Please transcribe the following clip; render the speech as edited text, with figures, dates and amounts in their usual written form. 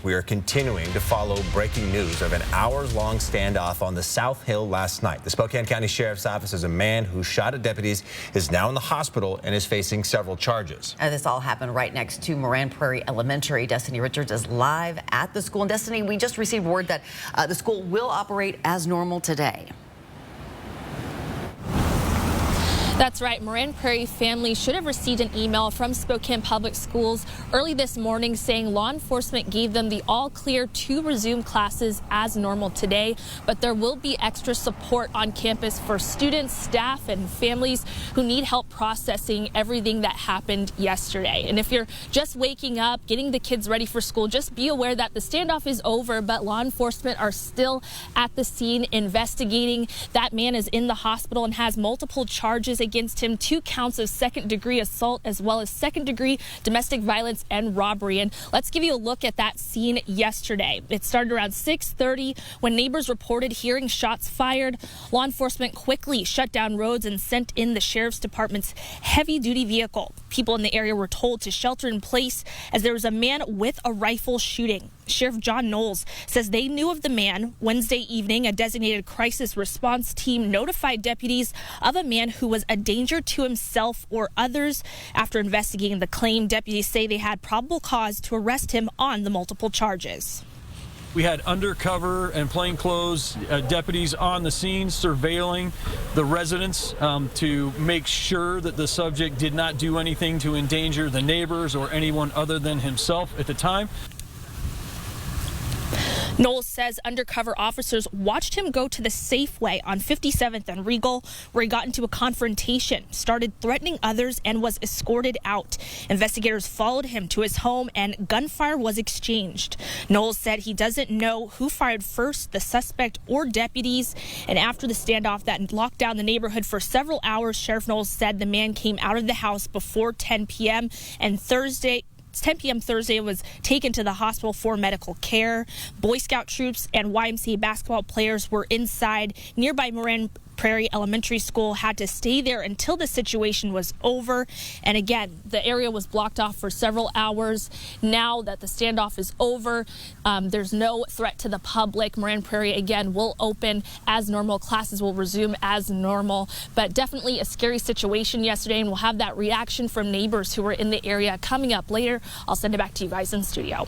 We are continuing to follow breaking news of an hours-long standoff on the South Hill last night. The Spokane County Sheriff's Office says a man who shot at deputies is now in the hospital and is facing several charges. This all happened right next to Moran Prairie Elementary. Destiny Richards is live at the school. And Destiny, we just received word that the school will operate as normal today. That's right. Moran Prairie families should have received an email from Spokane Public Schools early this morning saying law enforcement gave them the all clear to resume classes as normal today. But there will be extra support on campus for students, staff, and families who need help processing everything that happened yesterday. And if you're just waking up, getting the kids ready for school, just be aware that the standoff is over, but law enforcement are still at the scene investigating. That man is in the hospital and has multiple charges against him, 2 counts of second-degree assault as well as second-degree domestic violence and robbery. And let's give you a look at that scene yesterday. It started around 6:30 when neighbors reported hearing shots fired. Law enforcement quickly shut down roads and sent in the sheriff's department's heavy-duty vehicle. People in the area were told to shelter in place as there was a man with a rifle shooting. Sheriff John Knowles says they knew of the man. Wednesday evening, a designated crisis response team notified deputies of a man who was a danger to himself or others. After investigating the claim, deputies say they had probable cause to arrest him on the multiple charges. We had undercover and plainclothes deputies on the scene surveilling the residents to make sure that the subject did not do anything to endanger the neighbors or anyone other than himself at the time. Knowles says undercover officers watched him go to the Safeway on 57th and Regal, where he got into a confrontation, started threatening others, and was escorted out. Investigators followed him to his home, and gunfire was exchanged. Knowles said he doesn't know who fired first, the suspect or deputies. And after the standoff that locked down the neighborhood for several hours, Sheriff Knowles said the man came out of the house before 10 p.m. and 10 p.m. Thursday was taken to the hospital for medical care. Boy Scout troops and YMCA basketball players were inside. Nearby Moran Prairie Elementary School had to stay there until the situation was over. And again, the area was blocked off for several hours. Now that the standoff is over, there's no threat to the public. Moran Prairie, again, will open as normal. Classes will resume as normal. But definitely a scary situation yesterday, and we'll have that reaction from neighbors who were in the area coming up later. I'll send it back to you guys in studio.